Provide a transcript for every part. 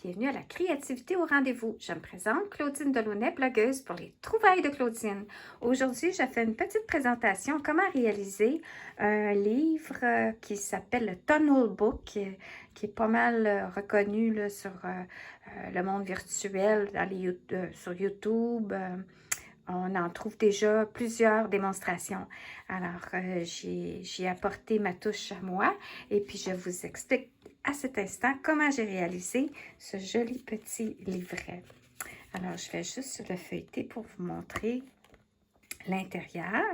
bienvenue à la créativité au rendez-vous. Je me présente Claudine Delaunay, blogueuse pour les trouvailles de Claudine. Aujourd'hui, je fais une petite présentation comment réaliser un livre qui s'appelle le Tunnel Book, qui est pas mal reconnu là, sur le monde virtuel, sur YouTube. On en trouve déjà plusieurs démonstrations. Alors, j'ai apporté ma touche à moi et puis je vous explique à cet instant comment j'ai réalisé ce joli petit livret. Alors, je vais juste le feuilleter pour vous montrer l'intérieur.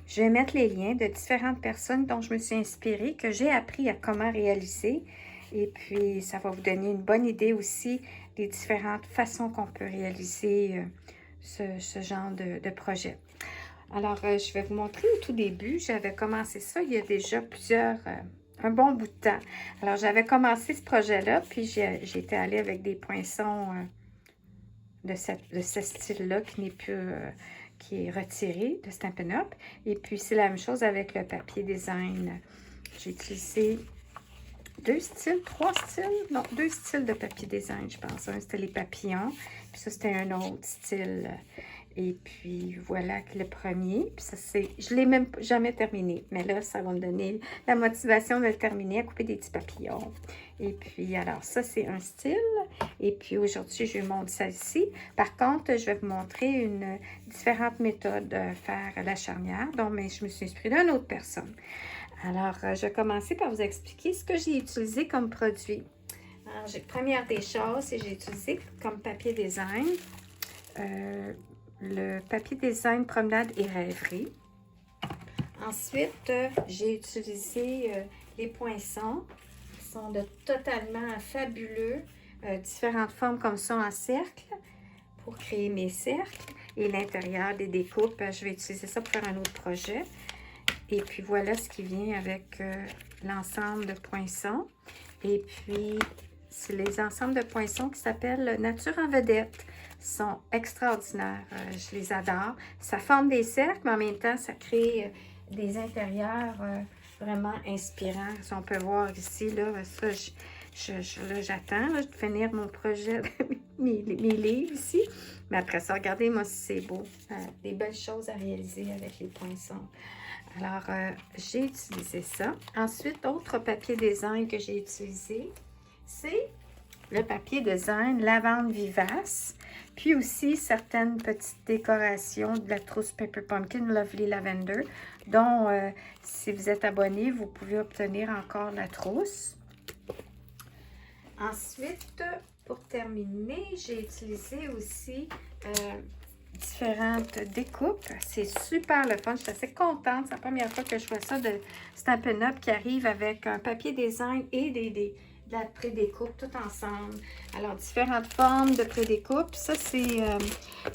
Je vais mettre les liens de différentes personnes dont je me suis inspirée, que j'ai appris à comment réaliser. Et puis, ça va vous donner une bonne idée aussi des différentes façons qu'on peut réaliser ce genre de projet. Alors, je vais vous montrer au tout début. J'avais commencé ça il y a déjà un bon bout de temps. Alors, j'avais commencé ce projet-là, puis j'étais allée avec des poinçons de ce style-là qui n'est plus... qui est retiré de Stampin' Up. Et puis, c'est la même chose avec le papier design. J'ai utilisé deux styles de papier design, je pense. Un, c'était les papillons, puis ça, c'était un autre style. Et puis, voilà le premier. Puis ça, je ne l'ai même jamais terminé. Mais là, ça va me donner la motivation de le terminer, à couper des petits papillons. Et puis, alors, ça, c'est un style. Et puis, aujourd'hui, je vous montre celle-ci. Par contre, je vais vous montrer une différente méthode de faire la charnière. Donc, mais je me suis inspirée d'une autre personne. Alors, je vais commencer par vous expliquer ce que j'ai utilisé comme produit. Alors, première des choses, j'ai utilisé comme papier design le papier design promenade et rêverie. Ensuite, j'ai utilisé les poinçons qui sont totalement fabuleux. Différentes formes comme ça en cercle pour créer mes cercles. Et l'intérieur des découpes, je vais utiliser ça pour faire un autre projet. Et puis voilà ce qui vient avec l'ensemble de poinçons. Et puis, c'est les ensembles de poinçons qui s'appellent Nature en vedette. Ils sont extraordinaires. Je les adore. Ça forme des cercles, mais en même temps, ça crée des intérieurs vraiment inspirants. Si on peut voir ici, là, ça, j'attends de finir mon projet, mes livres ici. Mais après ça, regardez-moi si c'est beau. Des belles choses à réaliser avec les poinçons. Alors, j'ai utilisé ça. Ensuite, autre papier design que j'ai utilisé, c'est le papier design Lavande Vivace. Puis aussi, certaines petites décorations de la trousse Paper Pumpkin Lovely Lavender, dont, si vous êtes abonné, vous pouvez obtenir encore la trousse. Ensuite, pour terminer, j'ai utilisé aussi différentes découpes. C'est super le fun. Je suis assez contente. C'est la première fois que je fais ça de Stampin' Up qui arrive avec un papier design et de la pré-découpe tout ensemble. Alors, différentes formes de pré-découpe. Ça, c'est...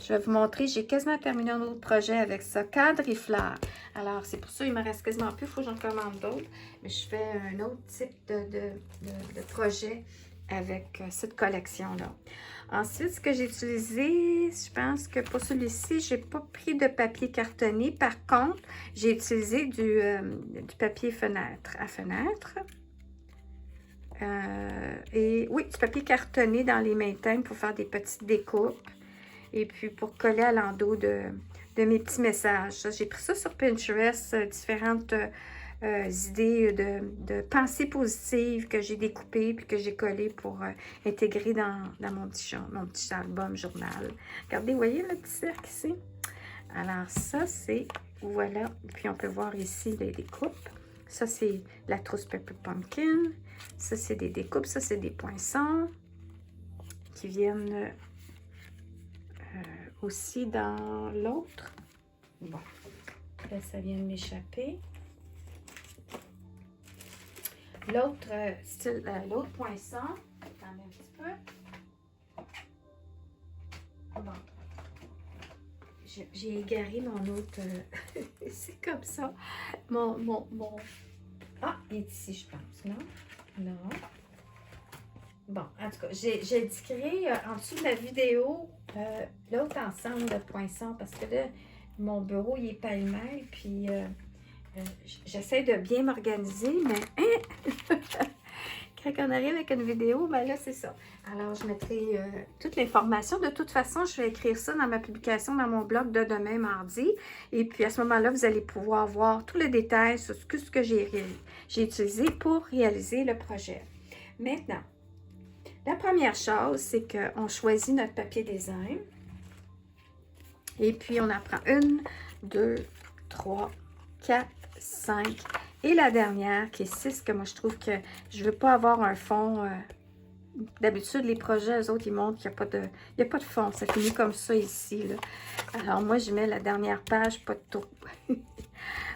je vais vous montrer. J'ai quasiment terminé un autre projet avec ça. Cadre et fleurs. Alors, c'est pour ça qu'il me reste quasiment plus. Il faut que j'en commande d'autres. Mais je fais un autre type de projet avec cette collection-là. Ensuite, ce que j'ai utilisé, je pense que pour celui-ci, je n'ai pas pris de papier cartonné. Par contre, j'ai utilisé du papier fenêtre à fenêtre. Et oui, du papier cartonné dans les maintaines pour faire des petites découpes. Et puis pour coller à l'endos de mes petits messages. J'ai pris ça sur Pinterest, différentes idées de pensées positives que j'ai découpées puis que j'ai collées pour intégrer dans mon petit album journal. Regardez, vous voyez le petit cercle ici? Alors ça, c'est, voilà, puis on peut voir ici les découpes. Ça, c'est la trousse Paper Pumpkin. Ça, c'est des découpes. Ça, c'est des poinçons qui viennent aussi dans l'autre. Bon, là, ça vient de m'échapper. L'autre style, l'autre poinçon, attendez un petit peu. Bon, j'ai égaré mon autre, c'est comme ça. Ah, il est ici, je pense, non? Non. Bon, en tout cas, j'ai créé en dessous de la vidéo l'autre ensemble de poinçons parce que là, mon bureau, il est pêle-mêle, puis J'essaie de bien m'organiser, mais hein, quand on arrive avec une vidéo, ben là, c'est ça. Alors, je mettrai toute l'information. De toute façon, je vais écrire ça dans ma publication, dans mon blog de demain, mardi. Et puis, à ce moment-là, vous allez pouvoir voir tous les détails sur ce que j'ai utilisé pour réaliser le projet. Maintenant, la première chose, c'est qu'on choisit notre papier design. Et puis, on en prend 1, 2, 3, 4, 5. Et la dernière, qui est 6, que moi, je trouve que je ne veux pas avoir un fond. D'habitude, les projets, eux autres, ils montrent qu'il n'y a pas de fond. Ça finit comme ça ici, là. Alors, moi, je mets la dernière page, pas de trou.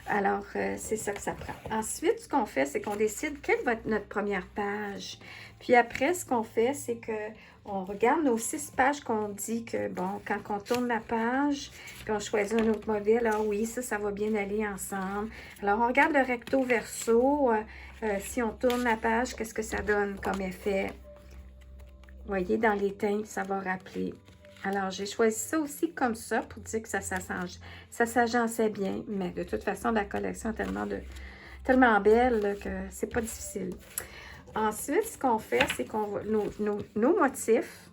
Alors, c'est ça que ça prend. Ensuite, ce qu'on fait, c'est qu'on décide quelle va être notre première page. Puis après, ce qu'on fait, c'est qu'on regarde nos 6 pages qu'on dit que, bon, quand on tourne la page, puis on choisit un autre modèle, ah oui, ça va bien aller ensemble. Alors, on regarde le recto verso. Si on tourne la page, qu'est-ce que ça donne comme effet? Vous voyez, dans les teintes, ça va rappeler. Alors, j'ai choisi ça aussi comme ça pour dire que ça s'agençait bien. Mais de toute façon, la collection est tellement belle là, que c'est pas difficile. Ensuite, ce qu'on fait, c'est qu'on va... Nos motifs,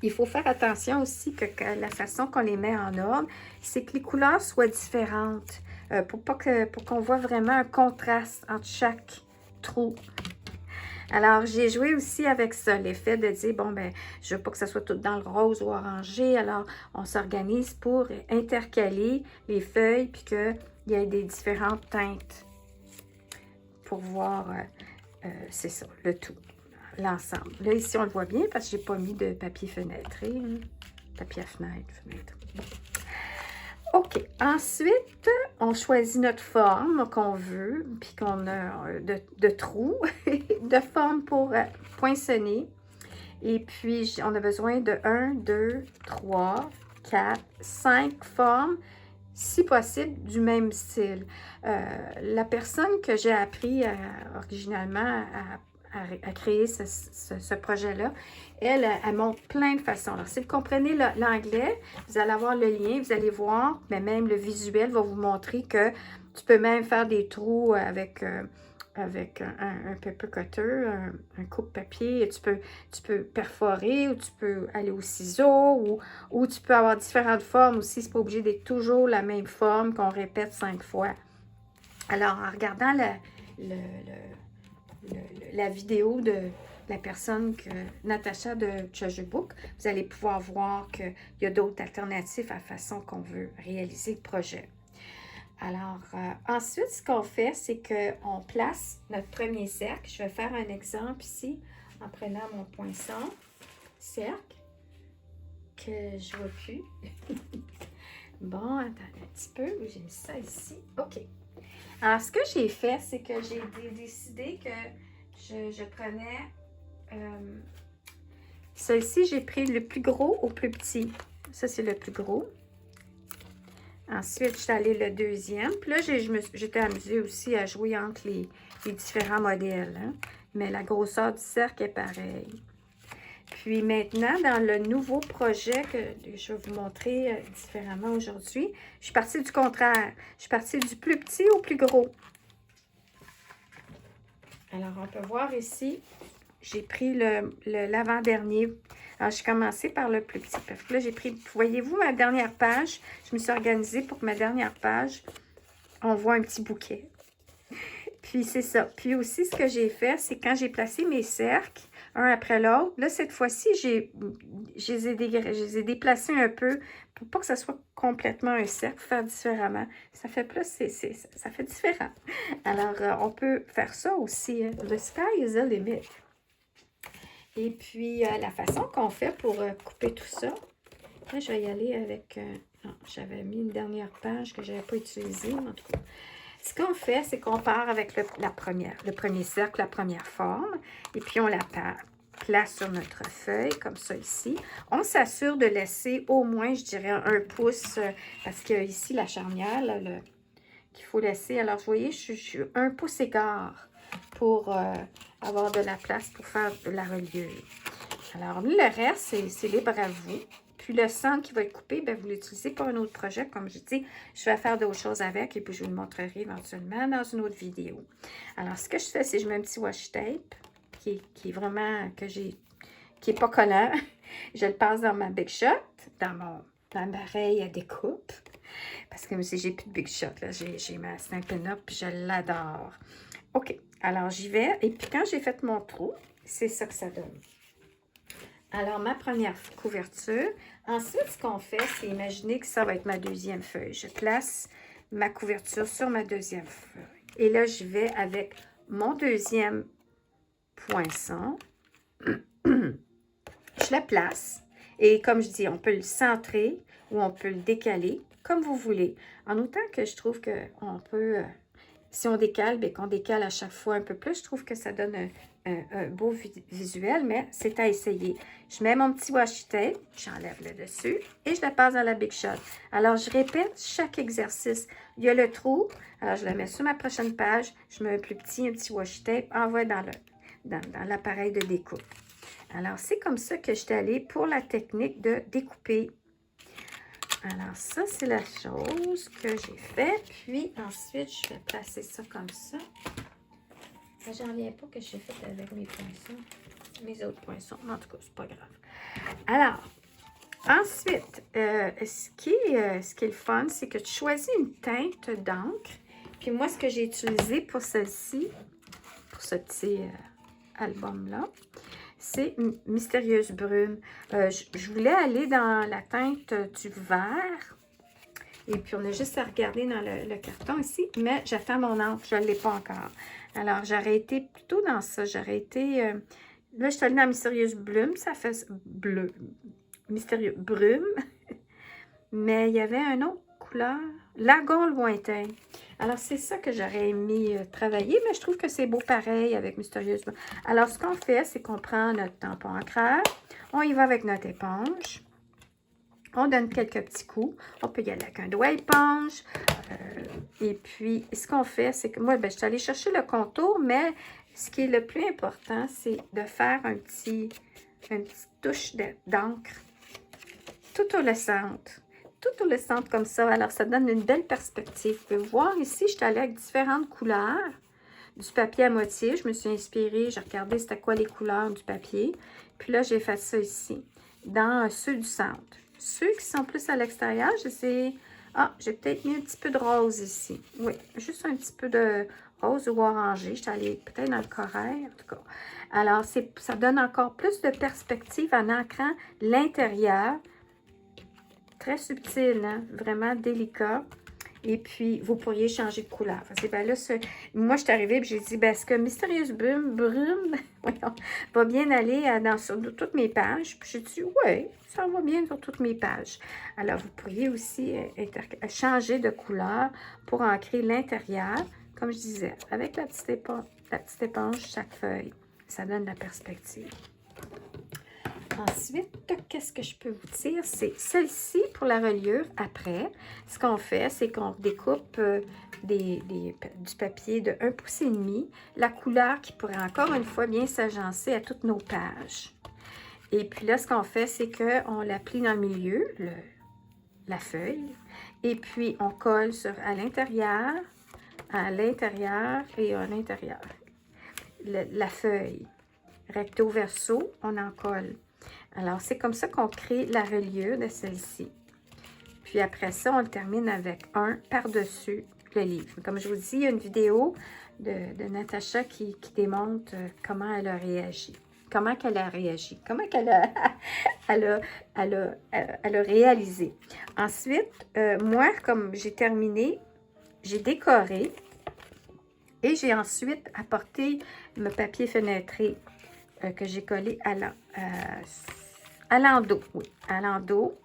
il faut faire attention aussi que la façon qu'on les met en ordre, c'est que les couleurs soient différentes. Pour qu'on voit vraiment un contraste entre chaque trou. Alors, j'ai joué aussi avec ça, l'effet de dire, bon, ben, je veux pas que ça soit tout dans le rose ou orangé. Alors, on s'organise pour intercaler les feuilles, puis qu'il y ait des différentes teintes pour voir, c'est ça, le tout, l'ensemble. Là, ici, on le voit bien parce que j'ai pas mis de papier fenêtré, hein. Papier à fenêtre. Bon. OK. Ensuite, on choisit notre forme qu'on veut, puis qu'on a de trous, de forme pour poinçonner. Et puis, on a besoin de 1, 2, 3, 4, 5 formes, si possible, du même style. La personne que j'ai appris originalement à créer ce projet-là, elle montre plein de façons. Alors, si vous comprenez l'anglais, vous allez avoir le lien, vous allez voir, mais même le visuel va vous montrer que tu peux même faire des trous avec un paper cutter, un coupe-papier. Tu peux perforer ou tu peux aller au ciseau ou tu peux avoir différentes formes aussi. C'est pas obligé d'être toujours la même forme qu'on répète 5 fois. Alors, en regardant la vidéo de la personne, Natacha de Treasure Book, vous allez pouvoir voir qu'il y a d'autres alternatives à la façon qu'on veut réaliser le projet. Alors, ensuite, ce qu'on fait, c'est qu'on place notre premier cercle. Je vais faire un exemple ici en prenant mon poinçon cercle que je ne vois plus. Bon, attendez un petit peu. J'ai mis ça ici. OK. Alors, ce que j'ai fait, c'est que j'ai décidé que je prenais... Celui-ci, j'ai pris le plus gros au plus petit. Ça, c'est le plus gros. Ensuite, je suis allée le deuxième. Puis là, j'étais amusée aussi à jouer entre les différents modèles. Hein? Mais la grosseur du cercle est pareille. Puis maintenant, dans le nouveau projet que je vais vous montrer différemment aujourd'hui, je suis partie du contraire. Je suis partie du plus petit au plus gros. Alors, on peut voir ici, j'ai pris l'avant-dernier. Alors, j'ai commencé par le plus petit. Parce que là, j'ai pris, voyez-vous, ma dernière page, je me suis organisée pour que ma dernière page, on voit un petit bouquet. Puis, c'est ça. Puis aussi, ce que j'ai fait, c'est quand j'ai placé mes cercles, un après l'autre, là, cette fois-ci, je les ai déplacés un peu pour pas que ça soit complètement un cercle, faire différemment. Ça fait plus, ça fait différent. Alors, on peut faire ça aussi. The sky is the limit. Et puis, la façon qu'on fait pour couper tout ça, là, je vais y aller avec... non, j'avais mis une dernière page que je n'avais pas utilisée, en tout cas. Ce qu'on fait, c'est qu'on part avec le premier cercle, la première forme, et puis on la place sur notre feuille, comme ça ici. On s'assure de laisser au moins, je dirais, 1 pouce, parce que ici, la charnière, qu'il faut laisser. Alors, vous voyez, je suis 1 pouce écart pour avoir de la place pour faire de la reliure. Alors, le reste, c'est libre à vous. Puis le centre qui va être coupé, bien, vous l'utilisez pour un autre projet. Comme je dis, je vais faire d'autres choses avec et puis je vous le montrerai éventuellement dans une autre vidéo. Alors, ce que je fais, c'est que je mets un petit washi tape qui est vraiment, qui est pas collant. Je le passe dans ma Big Shot, dans ma raie à découpe. Parce que moi aussi, j'ai plus de Big Shot. J'ai ma Stampin' Up, puis je l'adore. OK, alors j'y vais. Et puis quand j'ai fait mon trou, c'est ça que ça donne. Alors, ma première couverture. Ensuite, ce qu'on fait, c'est imaginer que ça va être ma deuxième feuille. Je place ma couverture sur ma deuxième feuille. Et là, je vais avec mon deuxième poinçon. Je la place. Et comme je dis, on peut le centrer ou on peut le décaler, comme vous voulez. En autant que je trouve qu'on peut, si on décale, bien qu'on décale à chaque fois un peu plus, je trouve que ça donne un beau visuel, mais c'est à essayer. Je mets mon petit washi tape, j'enlève le dessus et je la passe dans la Big Shot. Alors, je répète chaque exercice. Il y a le trou, alors je la mets sur ma prochaine page, je mets un plus petit, un petit washi tape, envoie dans l'appareil de découpe. Alors, c'est comme ça que je suis allée pour la technique de découper. Alors, ça, c'est la chose que j'ai fait. Puis, ensuite, je vais placer ça comme ça. J'en reviens pas que j'ai fait avec mes poinçons, mes autres poinçons. En tout cas, c'est pas grave. Alors, ensuite, ce qui est le fun, c'est que tu choisis une teinte d'encre. Puis moi, ce que j'ai utilisé pour celle-ci, pour ce petit album-là, c'est Mystérieuse Brume. Je voulais aller dans la teinte du vert. Et puis, on a juste à regarder dans le carton ici. Mais j'attends mon encre. Je ne l'ai pas encore. Alors, j'aurais été plutôt dans ça. J'aurais été... là, je suis allée dans Mystérieuse Brume. Ça fait bleu. Mystérieux Brume. Mais il y avait une autre couleur. Lagon lointain. Alors, c'est ça que j'aurais aimé travailler, mais je trouve que c'est beau pareil avec Mystérieuse Brume. Alors, ce qu'on fait, c'est qu'on prend notre tampon encreur, on y va avec notre éponge, on donne quelques petits coups, on peut y aller avec un doigt éponge, et puis, ce qu'on fait, c'est que moi, ben, je suis allée chercher le contour, mais ce qui est le plus important, c'est de faire une petite touche d'encre tout au centre. Tout le centre comme ça. Alors, ça donne une belle perspective. Vous pouvez voir ici, je suis allée avec différentes couleurs du papier à moitié. Je me suis inspirée, j'ai regardé c'était quoi les couleurs du papier. Puis là, j'ai fait ça ici, dans ceux du centre. Ceux qui sont plus à l'extérieur, j'essaie... Ah, j'ai peut-être mis un petit peu de rose ici. Oui, juste un petit peu de rose ou orangé. Je suis allée peut-être dans le corail, en tout cas. Alors, ça donne encore plus de perspective en ancrant l'intérieur. Très subtil, hein? Vraiment délicat. Et puis, vous pourriez changer de couleur. Parce que, ben là, moi, je suis arrivée et j'ai dit, ben, est-ce que Mystérieuse Brume va bien aller sur toutes mes pages? Puis j'ai dit, oui, ça va bien sur toutes mes pages. Alors, vous pourriez aussi changer de couleur pour ancrer l'intérieur. Comme je disais, avec la petite éponge, chaque feuille, ça donne la perspective. Ensuite, qu'est-ce que je peux vous dire? C'est celle-ci pour la reliure. Après, ce qu'on fait, c'est qu'on découpe du papier de 1,5 pouce. La couleur qui pourrait encore une fois bien s'agencer à toutes nos pages. Et puis là, ce qu'on fait, c'est qu'on la plie dans le milieu, la feuille. Et puis, on colle à l'intérieur et à l'intérieur. La feuille. Recto verso, on en colle. Alors, c'est comme ça qu'on crée la reliure de celle-ci. Puis après ça, on le termine avec un par-dessus le livre. Comme je vous dis, il y a une vidéo de Natacha qui démontre comment elle a réagi. Comment qu'elle a réagi. Comment qu'elle a réalisé. Ensuite, moi, comme j'ai terminé, j'ai décoré et j'ai ensuite apporté mon papier fenêtré que j'ai collé à l'endos, oui, à l'endos,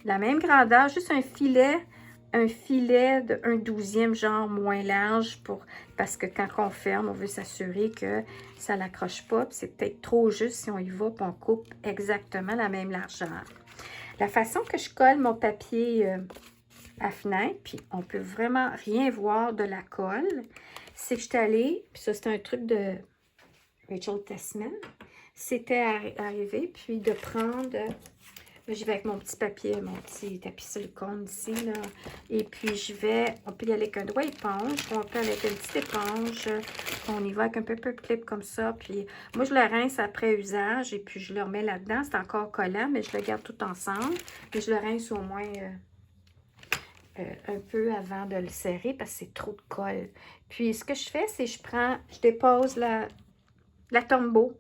la même grandeur, juste un filet de 1/12e, genre moins large, parce que quand on ferme, on veut s'assurer que ça ne l'accroche pas, puis c'est peut-être trop juste si on y va, puis on coupe exactement la même largeur. La façon que je colle mon papier à fenêtre, puis on peut vraiment rien voir de la colle, c'est que je suis allée, puis ça c'est un truc de Rachel Tessman, c'était arrivé, puis de prendre Là, j'y vais avec mon petit papier, mon petit tapis silicone ici, là. Et puis, on peut y aller avec un doigt éponge, ou on peut aller avec une petite éponge. On y va avec un paper clip comme ça. Puis, moi, je le rince après usage, et puis je le remets là-dedans. C'est encore collant, mais je le garde tout ensemble. Et je le rince au moins un peu avant de le serrer, parce que c'est trop de colle. Puis, ce que je fais, c'est je dépose la Tombow,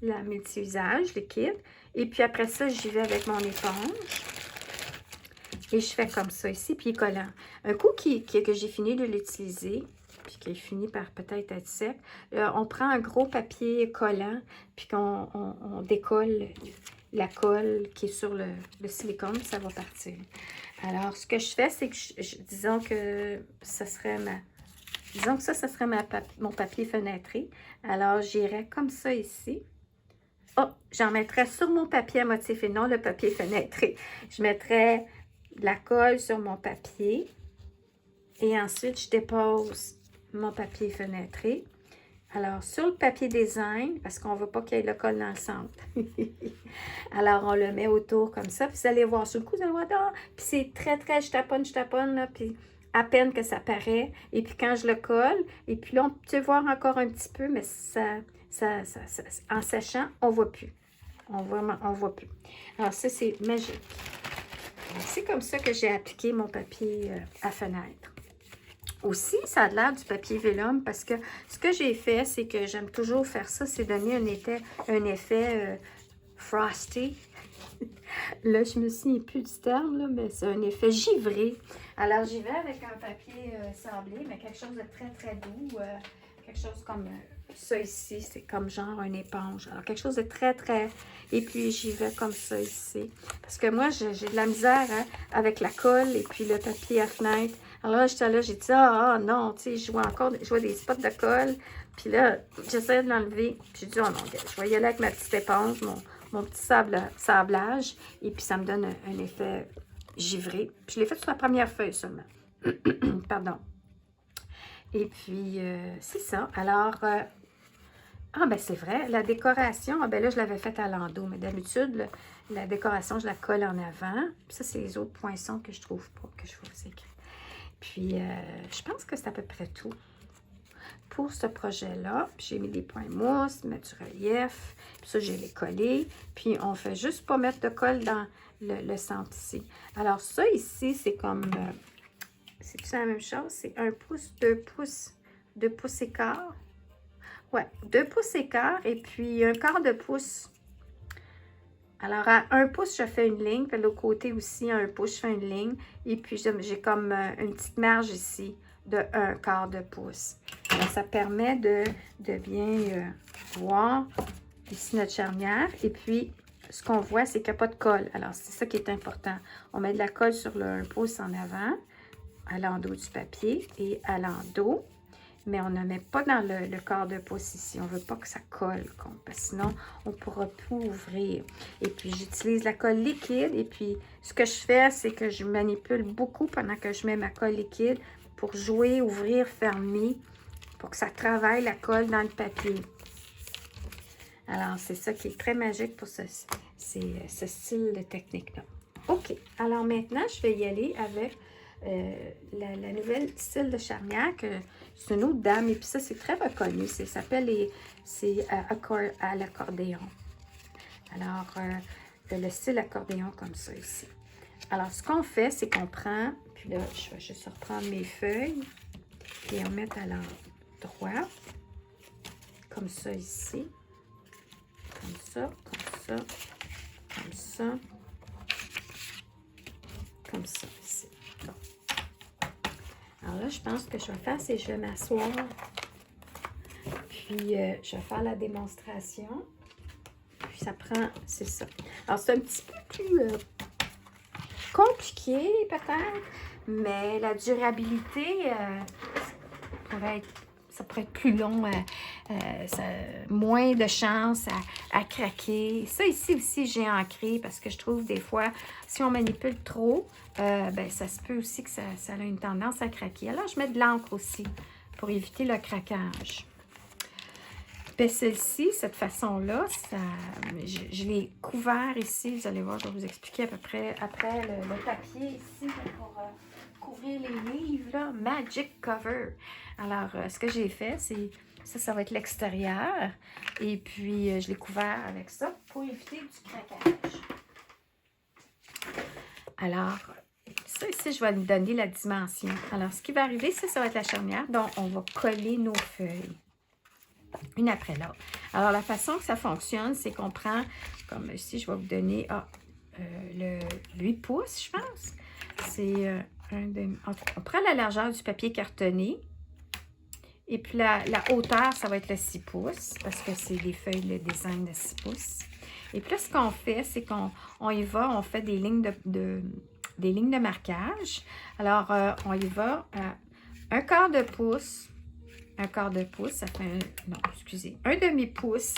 la multi-usage liquide. Et puis après ça, j'y vais avec mon éponge. Et je fais comme ça ici, puis il est collant. Un coup que j'ai fini de l'utiliser, puis qu'il finit par peut-être être sec, on prend un gros papier collant, puis on décolle la colle qui est sur le silicone, puis ça va partir. Alors, ce que je fais, c'est que, disons que ça serait mon papier fenêtré. Alors, j'irais comme ça ici. Oh, j'en mettrais sur mon papier à motif et non le papier fenêtré. Je mettrais de la colle sur mon papier et ensuite je dépose mon papier fenêtré. Alors, sur le papier design, parce qu'on ne veut pas qu'il y ait le colle dans le centre. Alors, on le met autour comme ça. Puis vous allez voir, sur le coup, vous allez voir, ah, puis c'est très, je taponne, là, puis à peine que ça paraît. Et puis quand je le colle, et puis là, on peut voir encore un petit peu, mais en séchant, on ne voit plus. On voit plus. Alors, ça, c'est magique. C'est comme ça que j'ai appliqué mon papier à fenêtre. Aussi, ça a l'air du papier vélum parce que ce que j'ai fait, c'est que j'aime toujours faire ça, c'est donner un effet frosty. Là, je me souviens plus du terme, là, mais c'est un effet givré. Alors, j'y vais avec un papier sablé, mais quelque chose de très doux. Quelque chose comme ça ici, c'est comme genre une éponge. Alors, quelque chose de très... Et puis, j'y vais comme ça ici. Parce que moi, j'ai de la misère avec la colle et puis le papier à fenêtre. Alors là, j'étais là, j'ai dit, non, tu sais, je vois des spots de colle. Puis là, j'essayais de l'enlever. Puis j'ai dit, oh non, je vais y aller avec ma petite éponge, mon petit sablage. Et puis, ça me donne un effet givré. Puis, je l'ai fait sur la première feuille seulement. Pardon. Et puis, c'est ça. Alors, ben c'est vrai, la décoration, ben là, je l'avais faite à l'endos. Mais d'habitude, la décoration, je la colle en avant. Puis ça, c'est les autres poinçons que je trouve pas, que je vous écris. Puis, je pense que c'est à peu près tout pour ce projet-là. Puis, j'ai mis des points mousse, mettre du relief. Puis ça, j'ai les collés. Puis, on fait juste pas mettre de colle dans le centre ici. Alors, ça ici, c'est comme... c'est-tu la même chose? C'est 1 pouce, 2 pouces, 2 pouces et quart. Ouais, 2 pouces et quart et puis 1/4 de pouce. Alors, à 1 pouce, je fais une ligne. Puis, de l'autre côté aussi, à 1 pouce, je fais une ligne. Et puis, j'ai comme une petite marge ici de 1/4 de pouce. Alors, ça permet de bien voir ici notre charnière. Et puis, ce qu'on voit, c'est qu'il n'y a pas de colle. Alors, c'est ça qui est important. On met de la colle sur le 1 pouce en avant, à l'endos du papier et à l'endos. Mais on ne met pas dans le quart de pouce ici. On ne veut pas que ça colle, parce que sinon, on ne pourra plus ouvrir. Et puis, j'utilise la colle liquide. Et puis, ce que je fais, c'est que je manipule beaucoup pendant que je mets ma colle liquide pour jouer, ouvrir, fermer, pour que ça travaille la colle dans le papier. Alors, c'est ça qui est très magique pour ce style de technique-là. OK. Alors, maintenant, je vais y aller avec... la nouvelle style de charnière, c'est une autre dame, et puis ça, c'est très reconnu. Ça s'appelle à l'accordéon. Alors, le style accordéon comme ça ici. Alors, ce qu'on fait, c'est qu'on prend, puis là, je vais juste reprendre mes feuilles, et on met à l'endroit, comme ça ici, comme ça, comme ça, comme ça, comme ça ici. Bon. Alors là, je pense que je vais faire, c'est que je vais m'asseoir. Puis, je vais faire la démonstration. Puis, ça prend, c'est ça. Alors, c'est un petit peu plus compliqué, peut-être. Mais la durabilité ça pourrait être plus long. Moins de chance à craquer. Ça, ici aussi, j'ai ancré parce que je trouve des fois, si on manipule trop, ben, ça se peut aussi que ça a une tendance à craquer. Alors, je mets de l'encre aussi pour éviter le craquage. Ben, celle-ci, cette façon-là, je l'ai couvert ici. Vous allez voir, je vais vous expliquer à peu près après le papier ici pour couvrir les livres, là. Magic Cover. Alors, ce que j'ai fait, c'est ça va être l'extérieur. Et puis, je l'ai couvert avec ça pour éviter du craquage. Alors, ça ici, je vais lui donner la dimension. Alors, ce qui va arriver, ça va être la charnière dont on va coller nos feuilles. Une après l'autre. Alors, la façon que ça fonctionne, c'est qu'on prend, comme ici, je vais vous donner le 8 pouces, je pense. C'est on prend la largeur du papier cartonné. Et puis, la hauteur, ça va être le 6 pouces, parce que c'est des feuilles, le design de 6 pouces. Et puis là, ce qu'on fait, c'est qu'on y va, on fait des lignes des lignes de marquage. Alors, on y va à un quart de pouce. Un quart de pouce, ça fait un demi-pouce.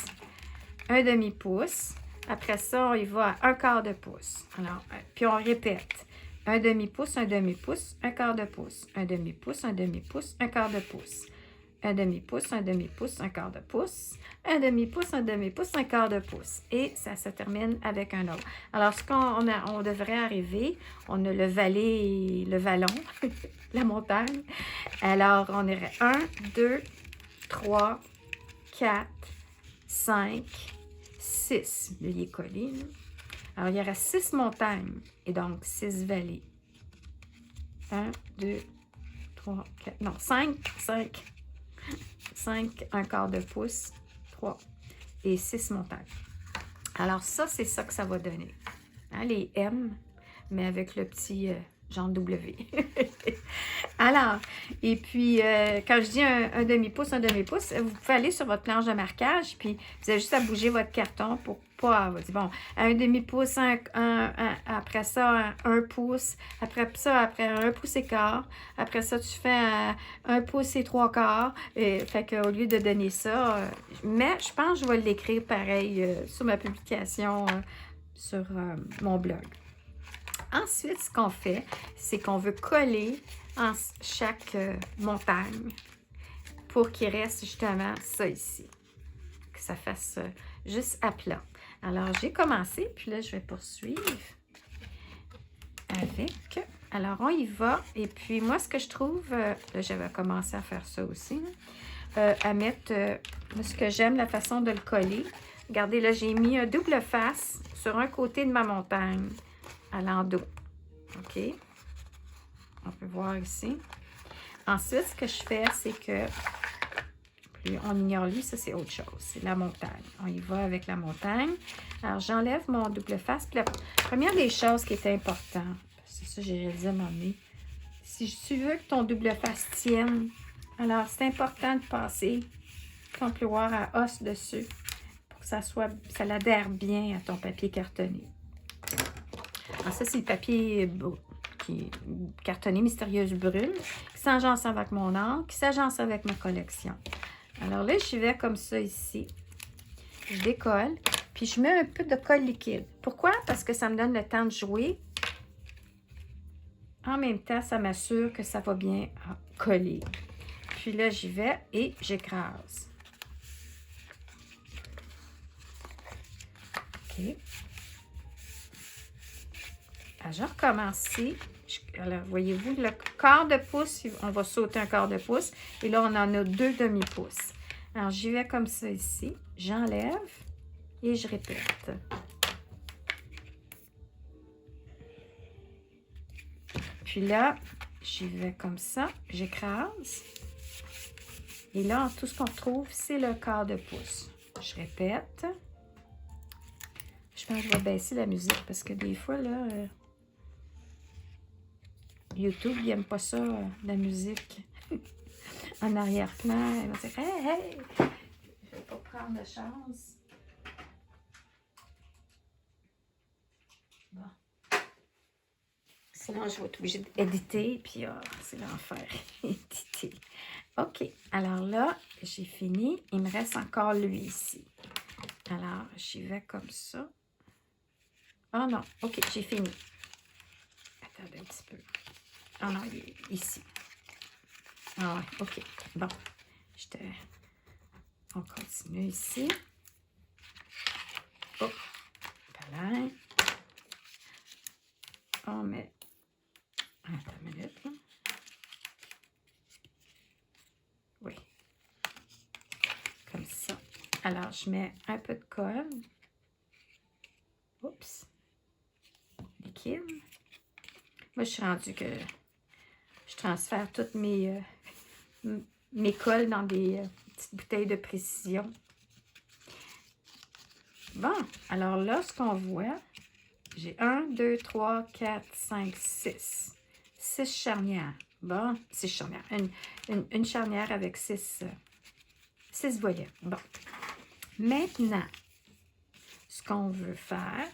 Un demi-pouce. Après ça, on y va à un quart de pouce. Alors, puis on répète. Un demi-pouce, un demi-pouce, un quart de pouce. Un demi-pouce, un demi-pouce, un quart de pouce. Un demi-pouce, un demi-pouce, un quart de pouce. Un demi-pouce, un demi-pouce, un quart de pouce. Et ça se termine avec un autre. Alors, ce on devrait arriver, on a le vallon, la montagne. Alors, on irait 1, 2, 3, 4, 5, 6. Là, il est collé. Là. Alors, il y aurait 6 montagnes et donc 6 vallées. 1, 2, 3, 4, non, 5, 1 quart de pouce, 3 et 6 montagnes. Alors, ça, c'est ça que ça va donner. Hein, les M, mais avec le petit genre W. Alors, et puis, quand je dis un demi-pouce, vous pouvez aller sur votre planche de marquage, puis vous avez juste à bouger votre carton pour pas, bon, un demi-pouce, après ça, un pouce, après ça, après un pouce et quart, après ça, tu fais un pouce et 3/4, fait qu'au lieu de donner ça, mais je pense que je vais l'écrire pareil sur ma publication sur mon blog. Ensuite, ce qu'on fait, c'est qu'on veut coller en chaque montagne pour qu'il reste justement ça ici. Que ça fasse juste à plat. Alors, j'ai commencé, puis là, je vais poursuivre avec... Alors, on y va. Et puis, moi, ce que je trouve... là, j'avais commencé à faire ça aussi. À mettre... ce que j'aime, la façon de le coller. Regardez, là, j'ai mis un double face sur un côté de ma montagne à l'endos. OK? On peut voir ici. Ensuite, ce que je fais, c'est que plus on ignore lui, ça c'est autre chose. C'est la montagne. On y va avec la montagne. Alors, j'enlève mon double face. Puis la première des choses qui est importante, c'est ça que j'ai réalisé à un moment donné, si tu veux que ton double face tienne, alors c'est important de passer ton plioir à os dessus pour que ça l'adhère bien à ton papier cartonné. Alors ça, c'est le papier qui est cartonné Mystérieuse Brune, qui s'agence avec mon encre, qui s'agence avec ma collection. Alors là, j'y vais comme ça ici. Je décolle, puis je mets un peu de colle liquide. Pourquoi? Parce que ça me donne le temps de jouer. En même temps, ça m'assure que ça va bien coller. Puis là, j'y vais et j'écrase. OK. Alors, je recommence ici. Alors, voyez-vous, le quart de pouce, on va sauter un quart de pouce. Et là, on en a 2 demi-pouces. Alors, j'y vais comme ça ici. J'enlève et je répète. Puis là, j'y vais comme ça. J'écrase. Et là, tout ce qu'on retrouve, c'est le quart de pouce. Je répète. Je pense que je vais baisser la musique parce que des fois, là... YouTube, il n'aime pas ça, la musique en arrière-plan. Il va dire « Hey, hey! » Je vais pas prendre de chance. Bon. Sinon, je vais être obligée d'éditer, puis c'est l'enfer. Éditer. OK. Alors là, j'ai fini. Il me reste encore lui ici. Alors, j'y vais comme ça. Oh non. OK, j'ai fini. Attendez un petit peu. Ah non, il est ici. Ah ouais, OK. Bon. On continue ici. Oh, voilà. On met... Attends une minute, là. Oui. Comme ça. Alors, je mets un peu de colle. Oups. Liquide. Moi, je suis rendue que je transfère toutes mes colles dans des petites bouteilles de précision. Bon, alors là, ce qu'on voit, j'ai 1, 2, 3, 4, 5, 6. 6 charnières. Bon, 6 charnières. Une charnière avec 6 volets. Bon. Maintenant, ce qu'on veut faire,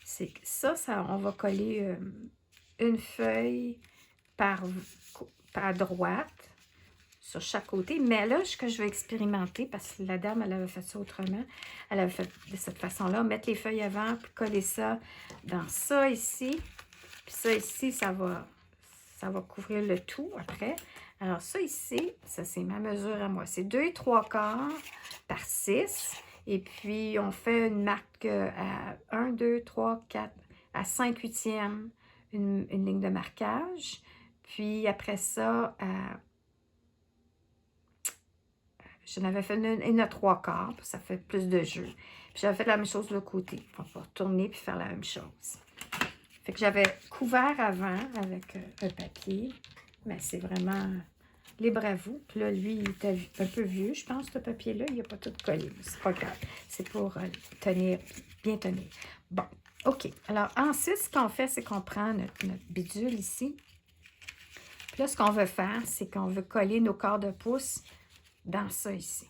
c'est que ça, on va coller une feuille par droite sur chaque côté. Mais là, ce que je vais expérimenter, parce que la dame, elle avait fait ça autrement, elle avait fait de cette façon-là, mettre les feuilles avant, puis coller ça dans ça ici. Puis ça ici, ça va couvrir le tout après. Alors ça ici, ça c'est ma mesure à moi. C'est 2 3/4 par 6. Et puis, on fait une marque à 1, 2, 3, 4, à 5 huitièmes, une ligne de marquage. Puis après ça, j'en avais fait une à 3/4, ça fait plus de jeu. Puis j'avais fait la même chose de l'autre côté. On va retourner puis faire la même chose. Fait que j'avais couvert avant avec un papier, mais c'est vraiment libre à vous. Puis là, lui, il était un peu vieux, je pense, ce papier-là. Il n'a pas tout collé. C'est pas grave. C'est pour bien tenir. Bon, OK. Alors, ensuite, ce qu'on fait, c'est qu'on prend notre bidule ici. Puis là, ce qu'on veut faire, c'est qu'on veut coller nos quarts de pouce dans ça ici.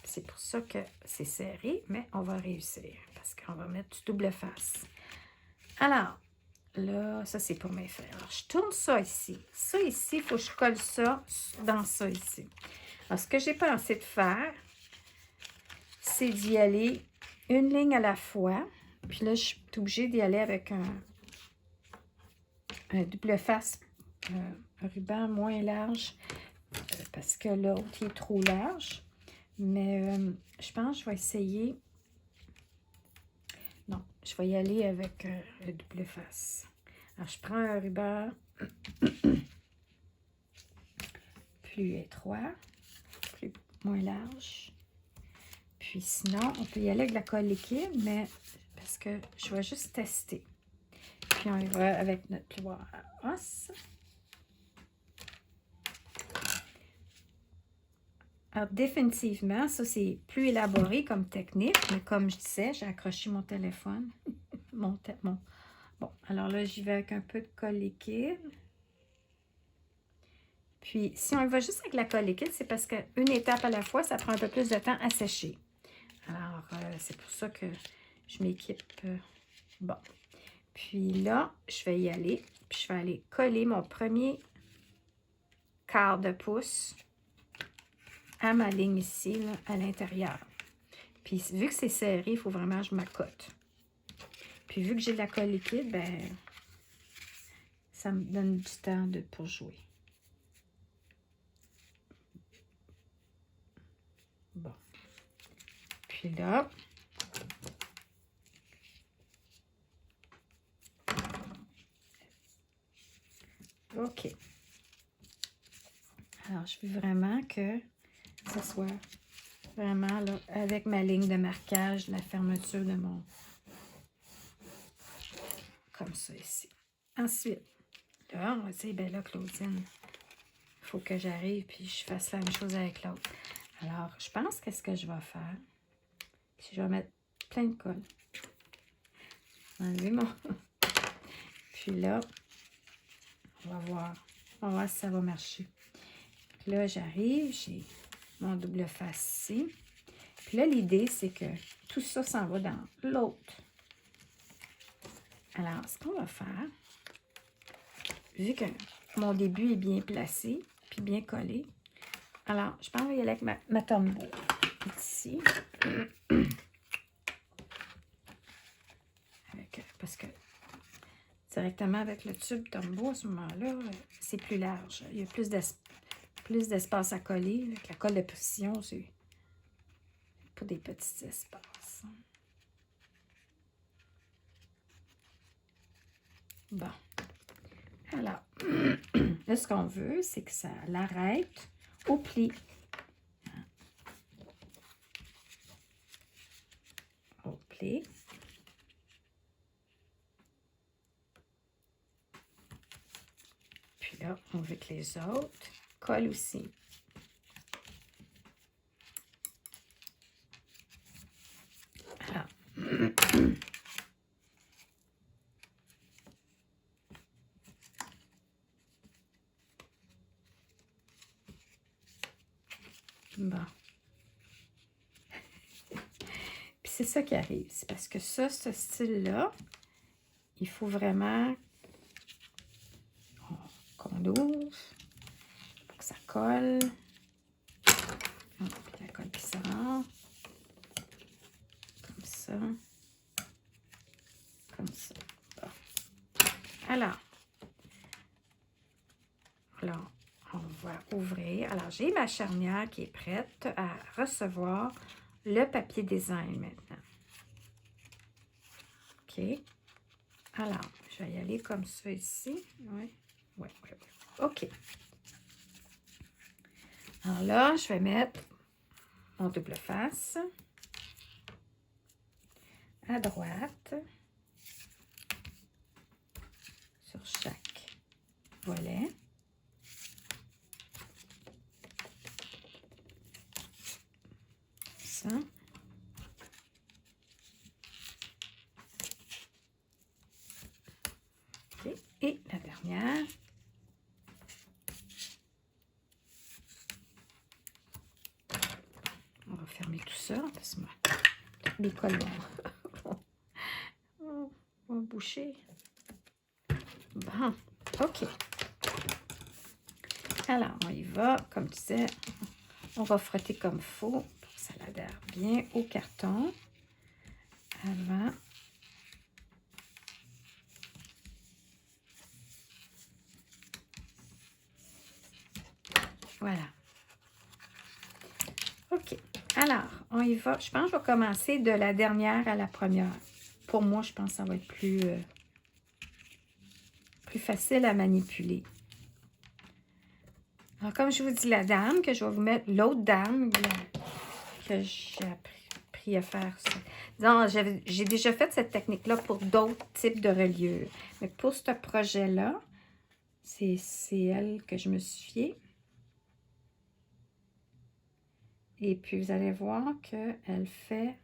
C'est pour ça que c'est serré, mais on va réussir parce qu'on va mettre du double face. Alors, là, ça, c'est pour mes feuilles. Alors, je tourne ça ici. Ça ici, il faut que je colle ça dans ça ici. Alors, ce que j'ai pensé de faire, c'est d'y aller une ligne à la fois. Puis là, je suis obligée d'y aller avec un double face, un ruban moins large, parce que l'autre, il est trop large. Mais je pense que je vais essayer... Non, je vais y aller avec le double face. Alors, je prends un ruban plus étroit, moins large. Puis sinon, on peut y aller avec de la colle liquide, mais parce que je vais juste tester. Puis on y va avec notre ploir à os. Alors, définitivement, ça, c'est plus élaboré comme technique, mais comme je disais, j'ai accroché mon téléphone. Bon, alors là, j'y vais avec un peu de colle liquide. Puis, si on y va juste avec la colle liquide, c'est parce qu'une étape à la fois, ça prend un peu plus de temps à sécher. Alors, c'est pour ça que je m'équipe. Bon. Puis là, je vais y aller. Puis, je vais aller coller mon premier quart de pouce à ma ligne ici, là, à l'intérieur. Puis, vu que c'est serré, il faut vraiment que je m'accote. Puis, vu que j'ai de la colle liquide, ben ça me donne du temps pour jouer. Bon. Puis là, OK. Alors, je veux vraiment que ça soit vraiment là, avec ma ligne de marquage, la fermeture de mon... Comme ça ici. Ensuite, là, on va dire, ben là, Claudine, il faut que j'arrive puis je fasse la même chose avec l'autre. Alors, je pense que ce que je vais faire, c'est que je vais mettre plein de colle. Enlever mon... Puis là, on va voir si ça va marcher. Puis là, j'arrive, j'ai mon double face ici. Puis là, l'idée, c'est que tout ça s'en va dans l'autre. Alors, ce qu'on va faire, vu que mon début est bien placé, puis bien collé, alors, je pense que je vais y aller avec ma tombeau. Ici. Parce que directement avec le tube tombeau, à ce moment-là, c'est plus large. Il y a plus plus d'espace à coller. Avec la colle de précision, c'est pas des petits espaces. Bon. Alors, là, ce qu'on veut, c'est que ça l'arrête au pli. Au pli. Puis là, on veut que les autres collent aussi. Alors, bon. Puis c'est ça qui arrive. C'est parce que ça, ce style-là, il faut vraiment qu'on l'ouvre pour que ça colle. Puis la colle qui sort. Comme ça. Comme ça. Bon. Alors, on va ouvrir. Alors, j'ai ma charnière qui est prête à recevoir le papier design maintenant. OK. Alors, je vais y aller comme ça ici. Oui. Oui. OK. Alors là, je vais mettre mon double face à droite sur chaque volet. Ça. OK. Et la dernière. On va fermer tout ça parce que les colles vont boucher. Bon, OK. Alors, on y va. Comme tu disais, on va frotter comme il faut pour que ça adhère bien au carton avant. Voilà. OK. Alors, on y va. Je pense que je vais commencer de la dernière à la première. Pour moi, je pense que ça va être plus facile à manipuler. Alors, comme je vous dis, la dame, que je vais vous mettre l'autre dame que j'ai appris à faire ça. Disons, j'ai déjà fait cette technique-là pour d'autres types de reliures. Mais pour ce projet-là, c'est elle que je me suis fiée. Et puis, vous allez voir qu'elle fait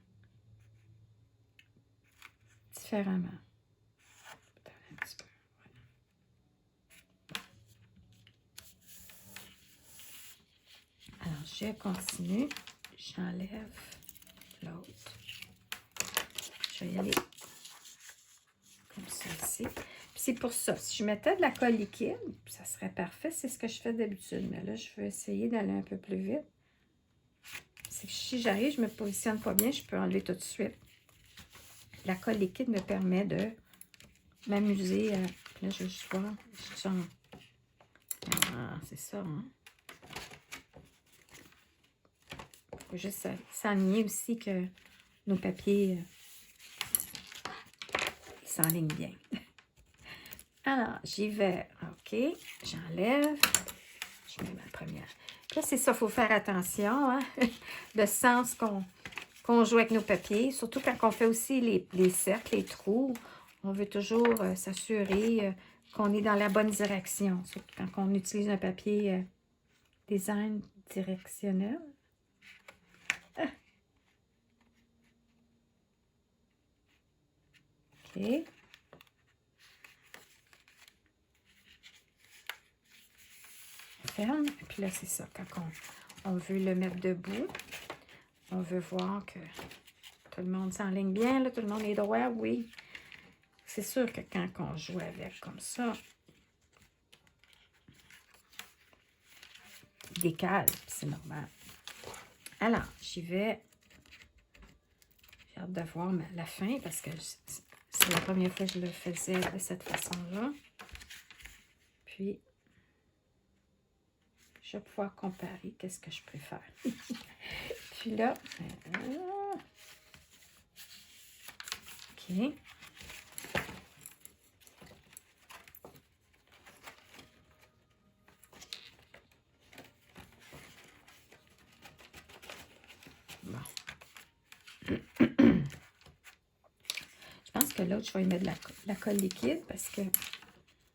différemment. Un petit peu. Alors, je continue. J'enlève l'autre. Je vais y aller comme ça ici. Puis c'est pour ça. Si je mettais de la colle liquide, ça serait parfait. C'est ce que je fais d'habitude. Mais là, je vais essayer d'aller un peu plus vite. C'est que si j'arrive, je me positionne pas bien, je peux enlever tout de suite. La colle liquide me permet de m'amuser. Là, je vais juste voir. Ah, c'est ça, hein? Il faut juste s'enligner aussi que nos papiers s'enlignent bien. Alors, j'y vais. OK. J'enlève. Je mets ma première. Puis là, c'est ça, il faut faire attention, hein? Le sens qu'on joue avec nos papiers. Surtout quand on fait aussi les cercles, les trous. On veut toujours s'assurer qu'on est dans la bonne direction. Surtout quand on utilise un papier design directionnel. OK. Ferme. Et puis là, c'est ça. Quand on veut le mettre debout, on veut voir que tout le monde s'enligne bien, là, tout le monde est droit, oui. C'est sûr que quand on joue avec comme ça, il décale, c'est normal. Alors, j'y vais. J'ai hâte de voir la fin parce que c'est la première fois que je le faisais de cette façon-là. Puis, je vais pouvoir comparer qu'est-ce que je préfère. Puis là, OK. Bon. Je pense que l'autre, je vais y mettre de la colle liquide parce que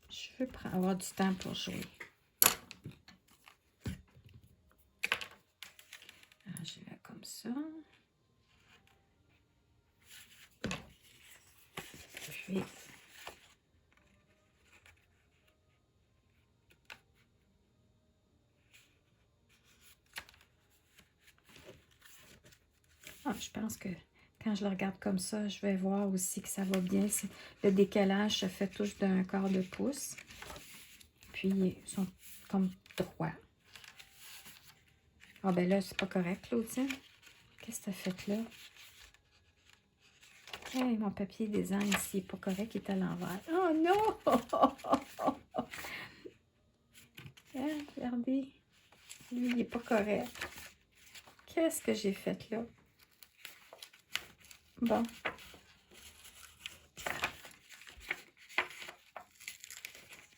je veux avoir du temps pour jouer. Alors, je vais comme ça. Puis, je pense que quand je le regarde comme ça, je vais voir aussi que ça va bien. Le décalage se fait tous d'un quart de pouce. Puis, ils sont comme droits. Ah ben là, c'est pas correct, Claudine. Qu'est-ce que tu as fait là? Hey, mon papier design ici n'est pas correct, il est à l'envers. Oh non! Hein, regardez. Lui, il n'est pas correct. Qu'est-ce que j'ai fait là? Bon.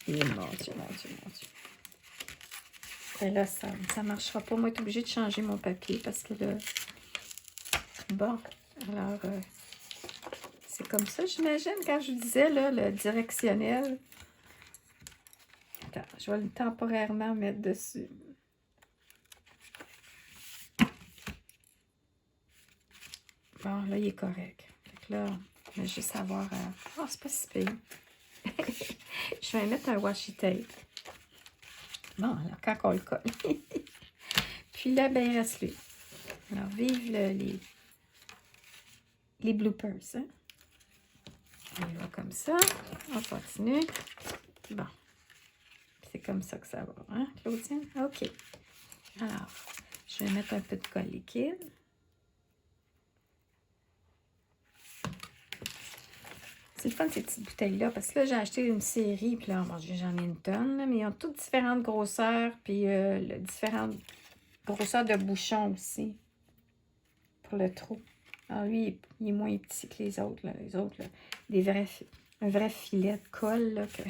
Et mon Dieu, mon Dieu, mon Dieu. Et là, ça ne marchera pas. Moi, je suis obligée de changer mon papier parce que là... Bon, alors... c'est comme ça, j'imagine, quand je vous disais, là, le directionnel. Attends, je vais le temporairement mettre dessus. Bon, là, il est correct. Fait que là, je vais juste avoir... Oh, c'est pas si pire. Je vais mettre un washi tape. Bon, alors, quand on le colle. Puis là, ben, il reste lui. Alors, vive les bloopers, hein? On y va comme ça. On continue. Bon. C'est comme ça que ça va, hein, Claudine? OK. Alors, je vais mettre un peu de colle liquide. C'est le fun, ces petites bouteilles-là, parce que là, j'ai acheté une série, puis là, bon, j'en ai une tonne, là, mais ils ont toutes différentes grosseurs, puis différentes grosseurs de bouchons aussi, pour le trou. Alors, lui, il est moins petit que les autres, là. Les autres, là, un vrai filet de colle, là, que...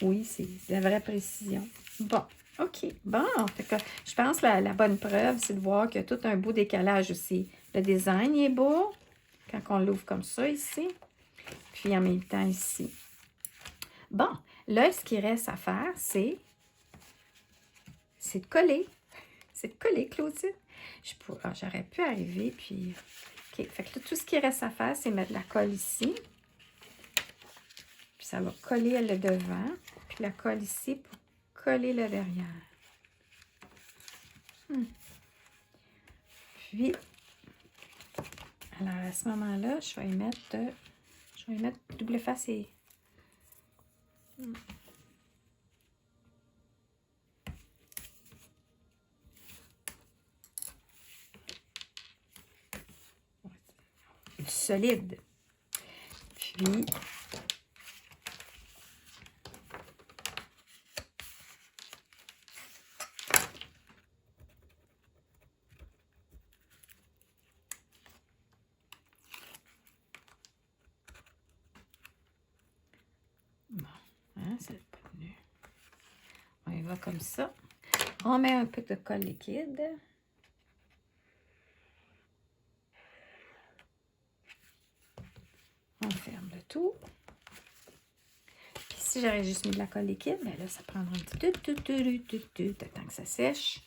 Oui, c'est de la vraie précision. Bon, OK. Bon, fait que je pense que la bonne preuve, c'est de voir qu'il y a tout un beau décalage aussi. Le design il est beau, quand on l'ouvre comme ça, ici. Puis en même temps ici. Bon, là, ce qui reste à faire, c'est de coller. C'est de coller, Claudine. J'aurais pu arriver, puis... OK, fait que là, tout ce qui reste à faire, c'est mettre la colle ici. Puis ça va coller le devant. Puis la colle ici pour coller le derrière. Puis, alors à ce moment-là, je vais y mettre double face et... du solide. Puis, bon, hein, c'est pas venu. On y va comme ça. On met un peu de colle liquide. On ferme le tout. Puis si j'aurais juste mis de la colle liquide, ben là, ça prendra un petit temps que ça sèche.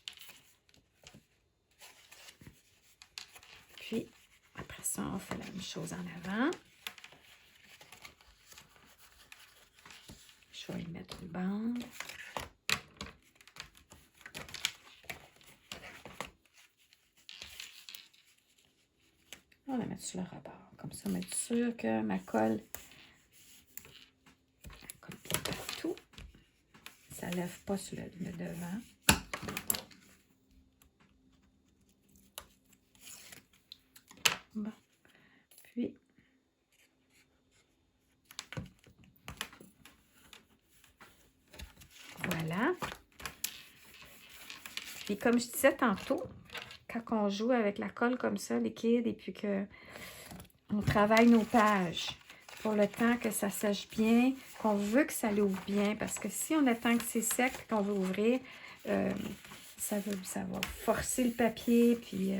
Puis, après ça, on fait la même chose en avant. Je vais y mettre une bande. On va la mettre sur le rebord. Comme ça, on va être sûr que ma colle colle bien partout. Ça ne lève pas sur le devant. Bon. Puis, voilà. puis comme je disais tantôt, quand on joue avec la colle comme ça, liquide, et puis qu'on travaille nos pages pour le temps que ça sèche bien, qu'on veut que ça l'ouvre bien, parce que si on attend que c'est sec et qu'on veut ouvrir, ça va forcer le papier, puis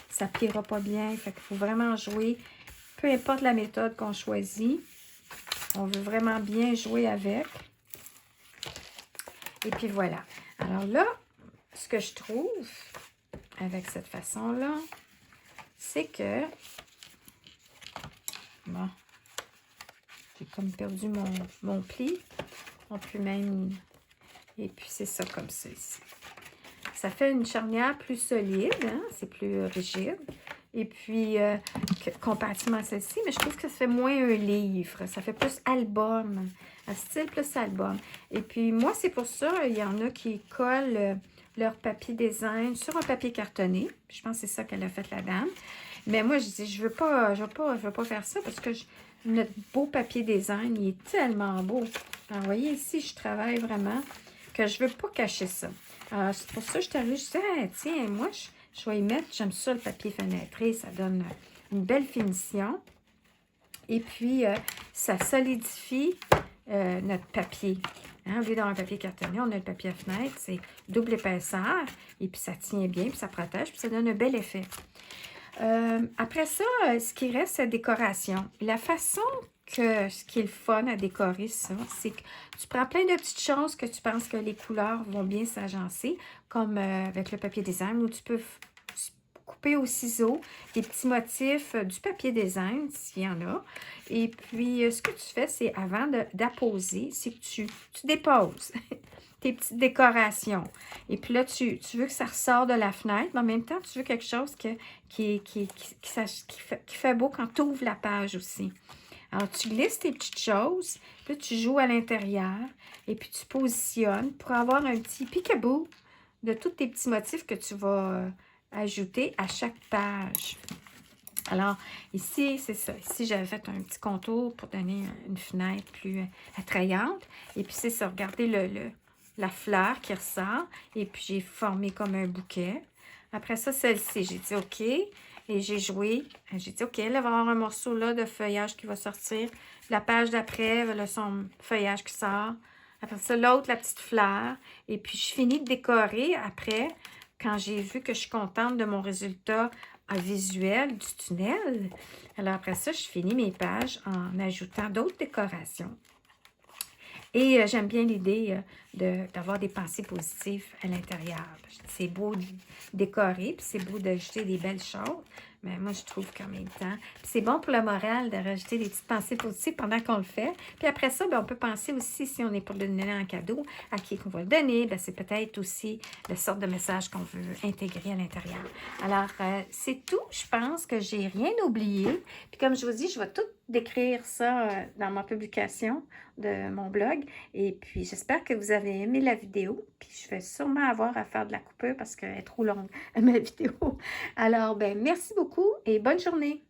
ça pliera pas bien. Fait qu'il faut vraiment jouer, peu importe la méthode qu'on choisit, on veut vraiment bien jouer avec. Et puis voilà. Alors là, ce que je trouve avec cette façon-là, c'est que... Bon, j'ai comme perdu mon pli. On peut même... Et puis c'est ça comme ça ici. Ça fait une charnière plus solide, hein? C'est plus rigide. Et puis, comparativement à celle-ci, mais je trouve que ça fait moins un livre. Ça fait plus album, un style plus album. Et puis, moi, c'est pour ça, il y en a qui collent leur papier design sur un papier cartonné. Je pense que c'est ça qu'elle a fait, la dame. Mais moi, je dis, je veux pas faire ça parce que notre beau papier design, il est tellement beau. Alors, vous voyez ici, je travaille vraiment que je veux pas cacher ça. Alors, c'est pour ça que je suis arrivée, je disais, ah, tiens, moi, je vais y mettre, j'aime ça, le papier fenêtré, ça donne une belle finition. Et puis, ça solidifie notre papier. Hein, au lieu d'avoir un papier cartonné, on a le papier à fenêtre, c'est double épaisseur, et puis ça tient bien, puis ça protège, puis ça donne un bel effet. Après ça, ce qui reste, c'est la décoration. La façon ce qui est le fun à décorer ça, c'est que tu prends plein de petites choses que tu penses que les couleurs vont bien s'agencer, comme avec le papier design, où tu peux couper au ciseau des petits motifs du papier design, s'il y en a. Et puis, ce que tu fais, c'est avant d'apposer, c'est que tu déposes tes petites décorations. Et puis là, tu veux que ça ressort de la fenêtre, mais en même temps, tu veux quelque chose qui fait beau quand tu ouvres la page aussi. Alors, tu glisses tes petites choses, puis tu joues à l'intérieur, et puis tu positionnes pour avoir un petit peekaboo de tous tes petits motifs que tu vas ajouter à chaque page. Alors, ici, c'est ça. Ici, j'avais fait un petit contour pour donner une fenêtre plus attrayante. Et puis, c'est ça. Regardez la fleur qui ressort. Et puis, j'ai formé comme un bouquet. Après ça, celle-ci, j'ai dit OK. Et j'ai joué. J'ai dit OK, là, il va y avoir un morceau là de feuillage qui va sortir. La page d'après, là, son feuillage qui sort. Après ça, l'autre, la petite fleur. Et puis, je finis de décorer après, quand j'ai vu que je suis contente de mon résultat visuel du tunnel. Alors, après ça, je finis mes pages en ajoutant d'autres décorations. Et j'aime bien l'idée d'avoir des pensées positives à l'intérieur. C'est beau de décorer, puis c'est beau d'ajouter des belles choses. Mais moi, je trouve qu'en même temps, c'est bon pour le moral de rajouter des petites pensées positives pendant qu'on le fait. Puis après ça, bien, on peut penser aussi, si on est pour le donner en cadeau, à qui qu'on va le donner. Bien, c'est peut-être aussi la sorte de message qu'on veut intégrer à l'intérieur. Alors, c'est tout. Je pense que j'ai rien oublié. Puis comme je vous dis, je vais tout décrire ça dans ma publication de mon blog. Et puis, j'espère que vous avez aimé la vidéo. Puis, je vais sûrement avoir à faire de la coupure parce qu'elle est trop longue, ma vidéo. Alors, ben merci beaucoup et bonne journée.